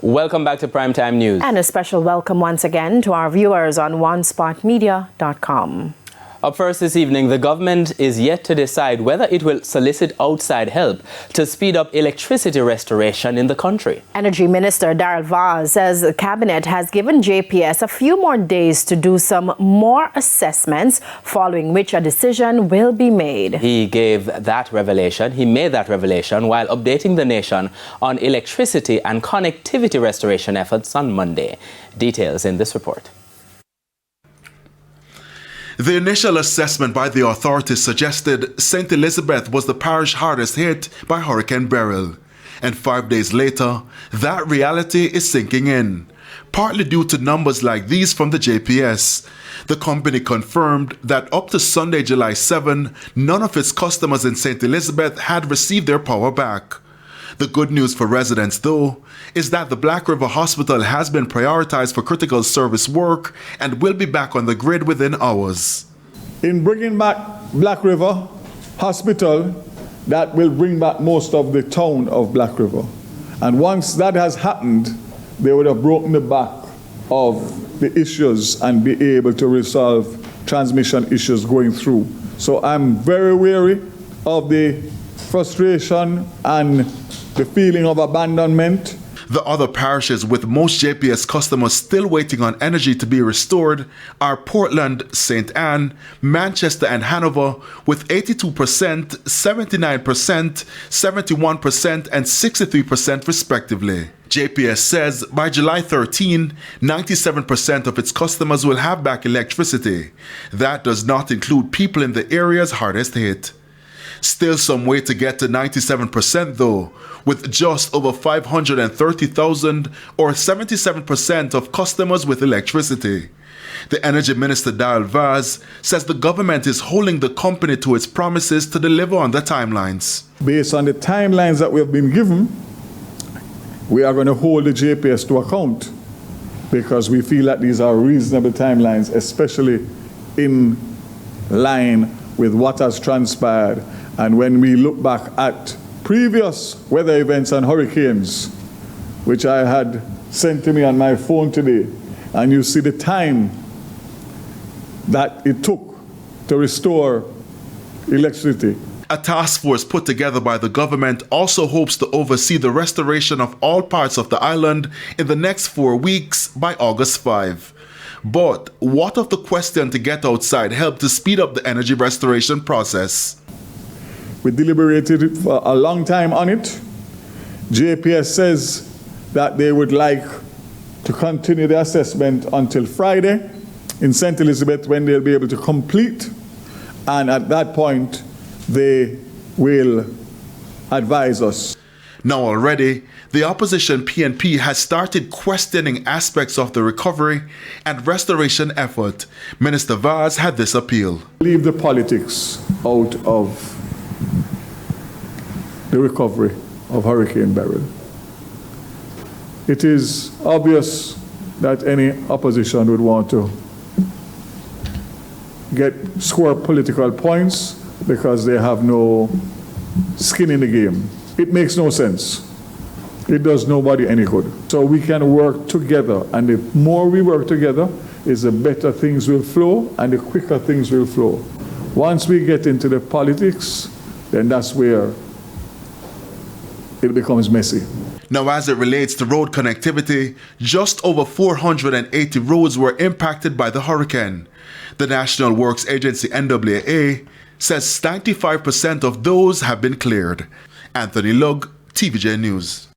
Welcome back to Primetime News. And a special welcome once again to our viewers on onespotmedia.com. Up first this evening, the government is yet to decide whether it will solicit outside help to speed up electricity restoration in the country. Energy Minister Darrell Vaz says the cabinet has given JPS a few more days to do some more assessments, following which a decision will be made. He made that revelation while updating the nation on electricity and connectivity restoration efforts on Monday. Details in this report. The initial assessment by the authorities suggested St. Elizabeth was the parish hardest hit by Hurricane Beryl. And 5 days later, that reality is sinking in, partly due to numbers like these from the JPS. The company confirmed that up to Sunday, July 7, none of its customers in St. Elizabeth had received their power back. The good news for residents, though, is that the Black River Hospital has been prioritized for critical service work and will be back on the grid within hours. In bringing back Black River Hospital, that will bring back most of the town of Black River. And once that has happened, they would have broken the back of the issues and be able to resolve transmission issues going through. So I'm very wary of the frustration and the feeling of abandonment. The other parishes with most JPS customers still waiting on energy to be restored are Portland, St. Anne, Manchester and Hanover with 82%, 79%, 71% and 63% respectively. JPS says by July 13, 97% of its customers will have back electricity. That does not include people in the areas hardest hit. Still some way to get to 97% though, with just over 530,000 or 77% of customers with electricity. The Energy Minister Darrell Vaz says the government is holding the company to its promises to deliver on the timelines. Based on the timelines that we have been given, we are going to hold the JPS to account because we feel that these are reasonable timelines, especially in line with what has transpired. And when we look back at previous weather events and hurricanes, which I had sent to me on my phone today, and you see the time that it took to restore electricity. A task force put together by the government also hopes to oversee the restoration of all parts of the island in the next 4 weeks by August 5. But what of the question to get outside help to speed up the energy restoration process? We deliberated for a long time on it. JPS says that they would like to continue the assessment until Friday in St. Elizabeth when they'll be able to complete. And at that point, they will advise us. Now already, the opposition PNP has started questioning aspects of the recovery and restoration effort. Minister Vaz had this appeal. Leave the politics out of the recovery of Hurricane Beryl. It is obvious that any opposition would want to score political points because they have no skin in the game. It makes no sense. It does nobody any good. So we can work together, and the more we work together, is the better things will flow and the quicker things will flow. Once we get into the politics, then that's where it becomes messy. Now, as it relates to road connectivity, just over 480 roads were impacted by the hurricane. The National Works Agency, NWA, says 95% of those have been cleared. Anthony Lugg, TVJ News.